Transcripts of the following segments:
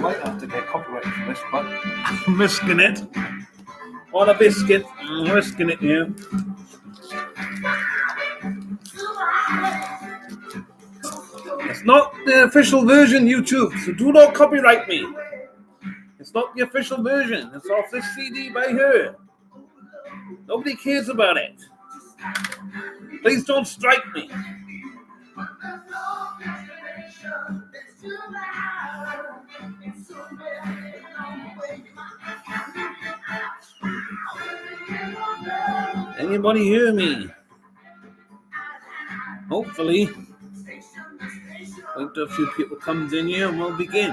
Might have to get copyright for this, but I'm risking it. On a biscuit, I'm risking it here. It's not the official version, YouTube, so do not copyright me. It's not the official version. It's off this CD by her. Nobody cares about it. Please don't strike me. Anybody hear me? Hopefully. Wait till a few people comes in here and we'll begin.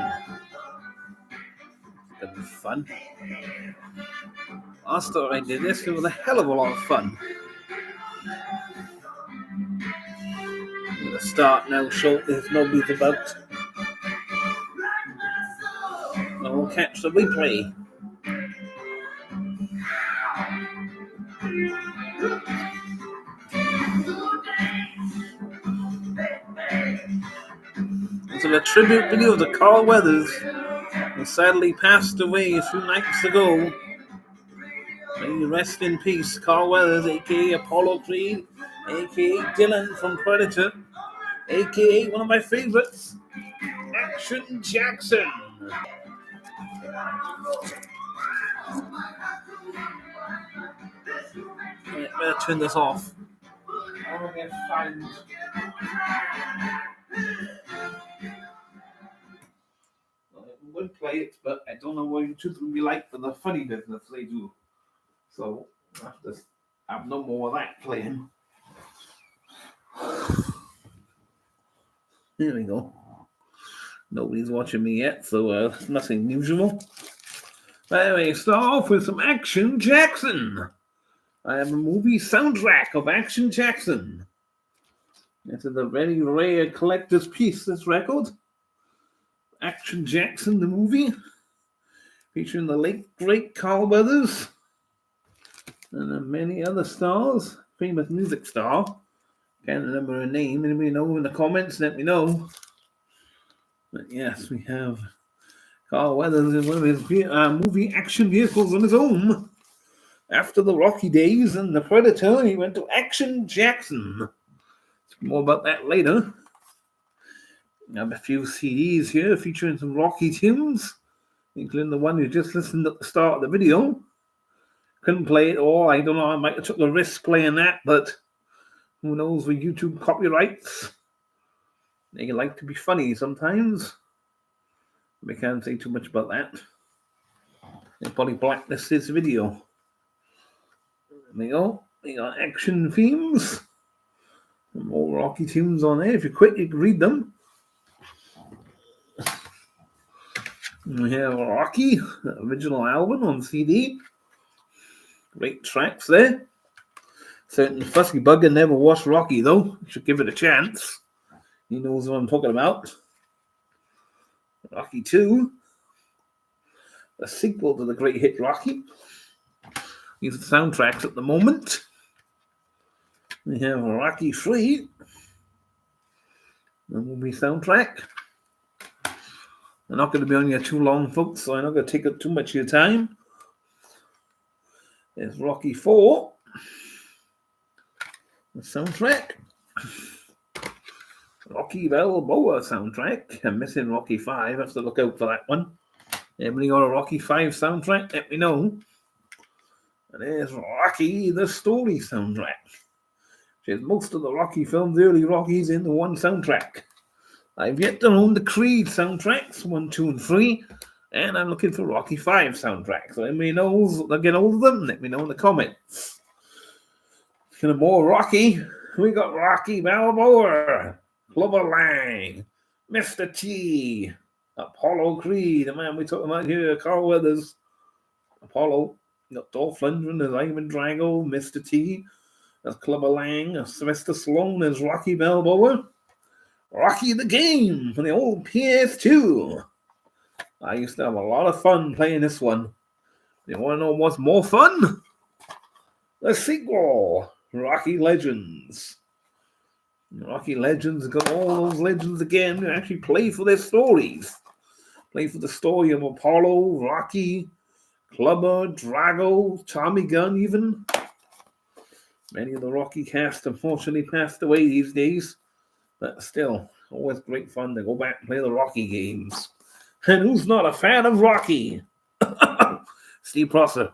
That'll be fun. Last time I did this, it was a hell of a lot of fun. I'm going to start now shortly if nobody's about. And we'll catch the replay. It's a tribute video to Carl Weathers, who sadly passed away a few nights ago. May you rest in peace, Carl Weathers, aka Apollo Creed, aka Dylan from Predator, aka one of my favorites, Action Jackson. Right, better turn this off. I'm gonna get fined. I would play it, but I don't know what YouTube will be like for the funny business they do. So I have to have no more of that playing. There we go. Nobody's watching me yet, so nothing unusual. But anyway, start off with some Action Jackson. I have a movie soundtrack of Action Jackson. This is a very rare collector's piece, this record. Action Jackson, the movie, featuring the late, great Carl Weathers and many other stars. Famous music star. Can't remember her name. Anybody know in the comments? Let me know. But yes, we have Carl Weathers in one of his movie action vehicles on his own. After the Rocky days and the Predator, he went to Action Jackson. More about that later. I have a few CDs here featuring some Rocky tunes, including the one you just listened at the start of the video. Couldn't play it all. I don't know. I might have took the risk playing that, but who knows with YouTube copyrights? They like to be funny sometimes. We can't say too much about that. They'll probably blacklist this video. There we go. We got action themes. Some more Rocky tunes on there. If you're quick, you can read them. We have Rocky, the original album on CD. Great tracks there. Certain fussy bugger never watched Rocky though. Should give it a chance. He knows what I'm talking about. Rocky 2. A sequel to the great hit Rocky. These are the soundtracks at the moment. We have Rocky 3. The movie soundtrack. They're not going to be on here too long, folks, so I'm not going to take up too much of your time. There's Rocky 4. The soundtrack. Rocky Balboa soundtrack. I'm missing Rocky 5. I have to look out for that one. Anybody got a Rocky 5 soundtrack? Let me know. And there's Rocky the Story soundtrack. Which is most of the Rocky films, early Rockies, into one soundtrack. I've yet to own the Creed soundtracks, 1, 2, and 3, and I'm looking for Rocky 5 soundtracks. So anybody knows, I'll get hold of them, let me know in the comments. Kind of more Rocky, we got Rocky Balboa, Clubber Lang, Mr. T, Apollo Creed, the man we talking about here, Carl Weathers, Apollo, got Dolph Lundgren as Ivan Drago, Mr. T, as Clubber Lang, Sylvester Stallone as Rocky Balboa, Rocky the Game for the old PS2. I used to have a lot of fun playing this one. You want to know what's more fun? The sequel, Rocky Legends. Rocky Legends got all those legends again to actually play for their stories. Played for the story of Apollo, Rocky, Clubber, Drago, Tommy Gunn even. Many of the Rocky cast unfortunately passed away these days. But still, always great fun to go back and play the Rocky games. And who's not a fan of Rocky? Steve Prosser.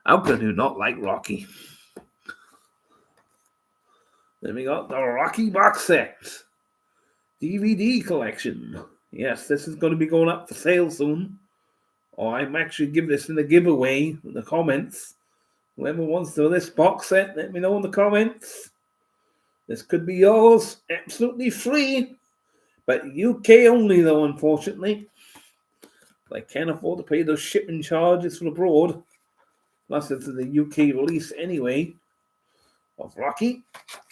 How could you not like Rocky? Then we got the Rocky box set. DVD collection. Yes, this is going to be going up for sale soon. Or I'm actually giving this in a giveaway in the comments. Whoever wants to this box set, let me know in the comments. This could be yours, absolutely free. But UK only though, unfortunately. I can't afford to pay those shipping charges from abroad. Plus it's the UK release anyway of Rocky.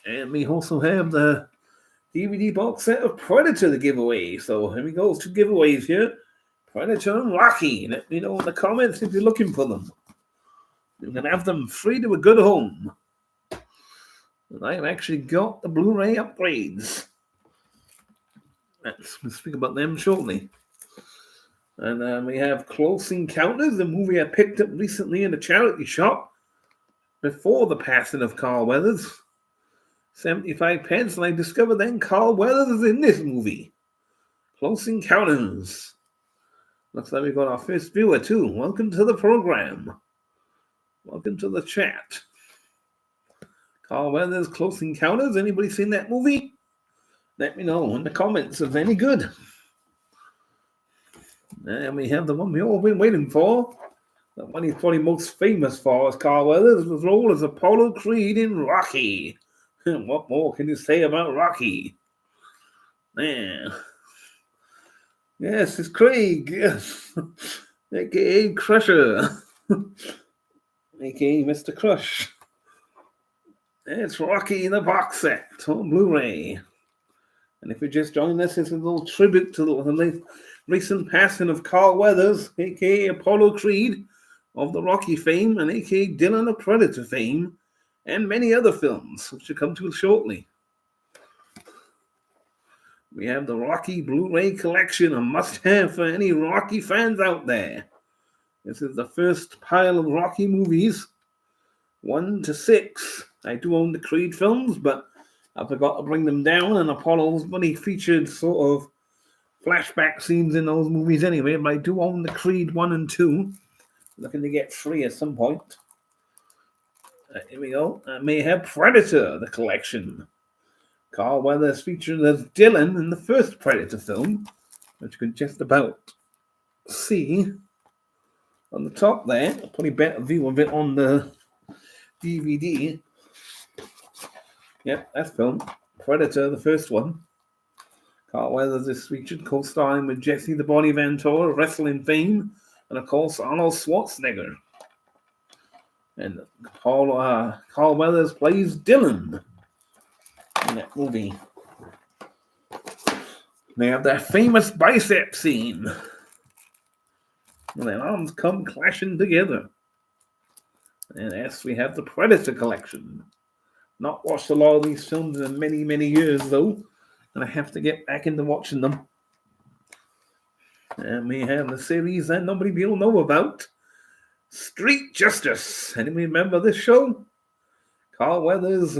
And we also have the DVD box set of Predator to give away. So here we go, 2 giveaways here. Predator and Rocky. Let me know in the comments if you're looking for them. You can have them free to a good home. And I've actually got the Blu-ray upgrades. We'll speak about them shortly. And we have Close Encounters, the movie I picked up recently in a charity shop before the passing of Carl Weathers. 75 pence, and I discovered then Carl Weathers is in this movie. Close Encounters. Looks like we've got our first viewer too. Welcome to the program. Welcome to the chat. Carl Weathers, Close Encounters. Anybody seen that movie? Let me know in the comments if any good. And we have the one we've all been waiting for. The one he's probably most famous for is Carl Weathers' role as Apollo Creed in Rocky. What more can you say about Rocky? Man. Yes, it's Craig. Yes. A.K.A. Crusher. A.K.A. Mr. Crush. It's Rocky in the box set on Blu-ray. And if you're just joining us, it's a little tribute to the recent passing of Carl Weathers, a.k.a. Apollo Creed, of the Rocky fame, and a.k.a. Dylan of Predator fame, and many other films, which will come to us shortly. We have the Rocky Blu-ray collection, a must-have for any Rocky fans out there. This is the first pile of Rocky movies, 1 to 6. I do own the Creed films, but I forgot to bring them down, and Apollo's money featured sort of flashback scenes in those movies anyway, but I do own the Creed 1 and 2. Looking to get 3 at some point. Here we go. I may have Predator, the collection. Carl Weathers featured as Dylan in the first Predator film, which you can just about see on the top there. I'll probably better view of it on the DVD. Yep, that film. Predator, the first one. Carl Weathers is featured co-starring with Jesse the Body Ventura, wrestling fame, and of course Arnold Schwarzenegger. And Carl Weathers plays Dylan in that movie. They have that famous bicep scene. And their arms come clashing together. And yes, we have the Predator collection. Not watched a lot of these films in many, many years though. And I have to get back into watching them. And we have the series that nobody will know about. Street Justice. Anybody remember this show? Carl Weathers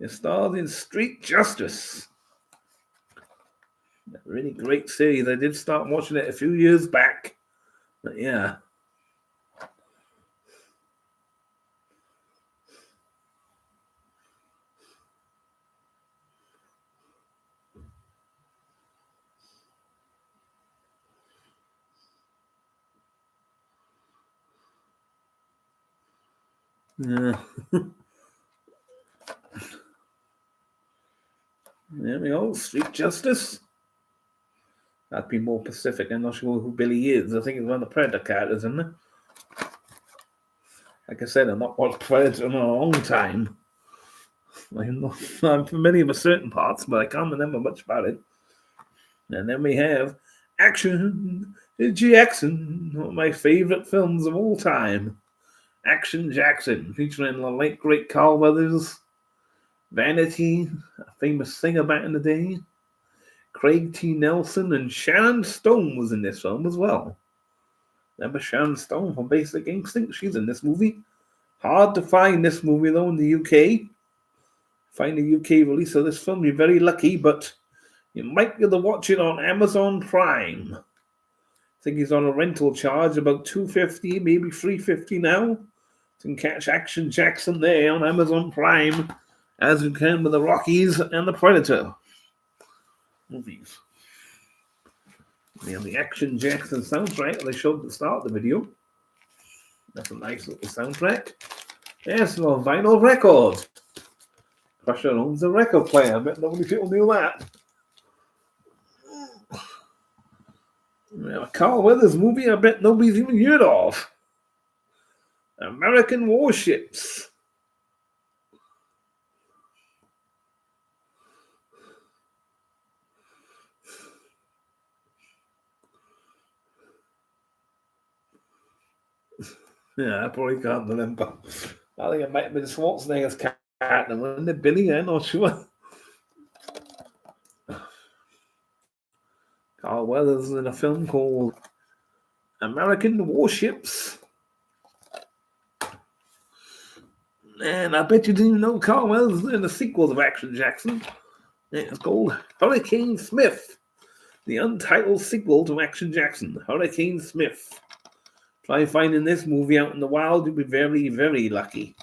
is starred in Street Justice. A really great series. I did start watching it a few years back. But yeah. Yeah. There we go. Street Justice. That'd be more Pacific. I'm not sure who Billy is. I think it's one of the Predator characters, isn't it? Like I said, I've not watched Predator in a long time. I'm familiar with certain parts, but I can't remember much about it. And then we have Action Jackson, one of my favorite films of all time. Action Jackson, featuring the late great Carl Weathers, Vanity, a famous singer back in the day, Craig T. Nelson and Sharon Stone was in this film as well. Remember Sharon Stone from Basic Instinct? She's in this movie. Hard to find this movie though in the UK. Find the UK release of this film, you're very lucky, but you might be able to watch it on Amazon Prime. I think he's on a rental charge, about $2.50, maybe $3.50 now. You can catch Action Jackson there on Amazon Prime, as you can with the Rockies and the Predator movies. And the Action Jackson soundtrack they showed at the start of the video. That's a nice little soundtrack. Yes, a vinyl record. Crusher owns a record player. I bet nobody people knew that. A Carl Weathers movie I bet nobody's even heard of. American Warships. Yeah, I probably can't remember. I think it might have been Schwarzenegger's character, wasn't it? Billy? I'm not sure. Carl Weathers in a film called American Warships. And I bet you didn't even know Carl Weathers in the sequel of Action Jackson. It's called Hurricane Smith, the untitled sequel to Action Jackson, Hurricane Smith. Try finding this movie out in the wild, you'll be very, very lucky.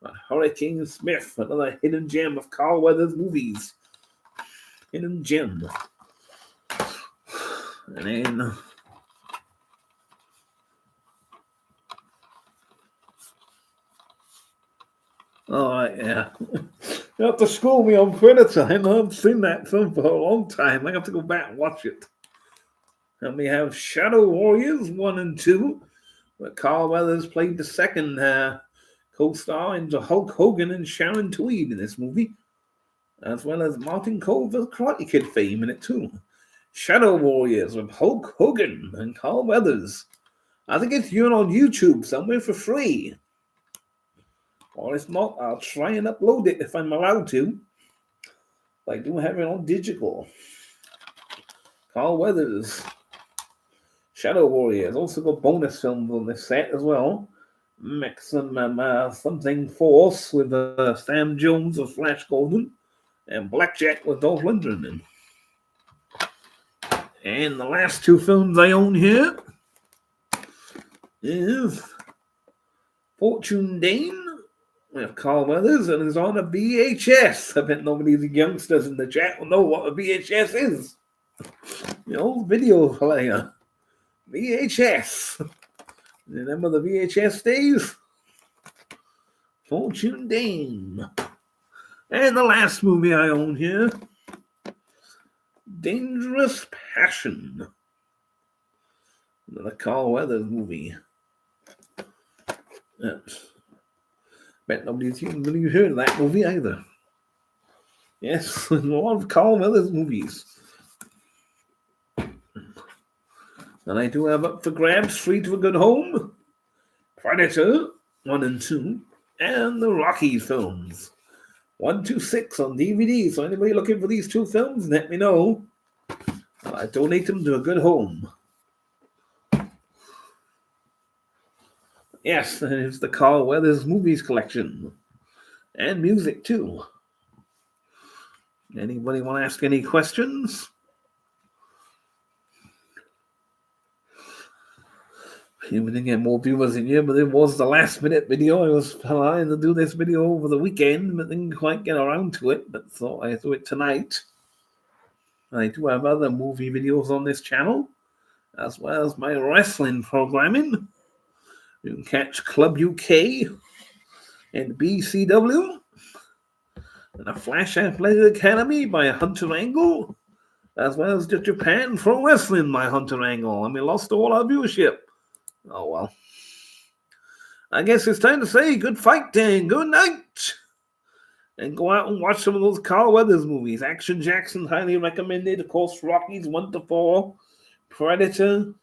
But Hurricane Smith, another hidden gem of Carl Weathers movies. Hidden gem. And then yeah. You have to school me on Predator. I haven't seen that film for a long time. I have to go back and watch it. And we have Shadow Warriors 1 and 2, where Carl Weathers played the second co-star into Hulk Hogan and Sharon Tweed in this movie, as well as Martin Culver's Karate Kid fame in it too. Shadow Warriors with Hulk Hogan and Carl Weathers. I think it's here on YouTube somewhere for free. Or if not, I'll try and upload it if I'm allowed to. I do have it on digital. Carl Weathers. Shadow Warriors. Also got bonus films on this set as well. Maximum Something Force with Sam Jones of Flash Gordon. And Blackjack with Dolph Lundgren. And the last two films I own here is Fortune Dane with Carl Weathers, and it's on a VHS. I bet nobody of the youngsters in the chat will know what a VHS is. The old video player. VHS. Remember the VHS days? Fortune Dane. And the last movie I own here, Dangerous Passion. Another Carl Weathers movie. Yes. Bet nobody's even really heard of that movie either. Yes, a lot of Carl Weathers movies. And I do have up for grabs Free to a Good Home, Predator 1 and 2, and the Rocky films 1, 2, 6 on DVD. So anybody looking for these two films, let me know. I donate them to a good home. Yes, and it's the Carl Weathers movies collection. And music too. Anybody want to ask any questions? We didn't get more viewers in here, but it was the last minute video. I was planning to do this video over the weekend, but didn't quite get around to it, but thought I'd do it tonight. I do have other movie videos on this channel, as well as my wrestling programming. You can catch Club UK and BCW, and a Flash Athletic Academy by Hunter Angle, as well as the Japan Pro Wrestling by Hunter Angle. And we lost all our viewership. Oh well. I guess it's time to say good fight and good night. And go out and watch some of those Carl Weathers movies. Action Jackson, highly recommended. Of course, Rockies 1 to 4. Predator.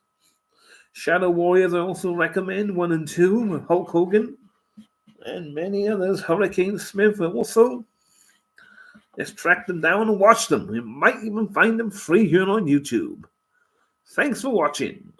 Shadow Warriors I also recommend 1 and 2 with Hulk Hogan. And many others. Hurricane Smith also. Let's track them down and watch them. We might even find them free here on YouTube. Thanks for watching.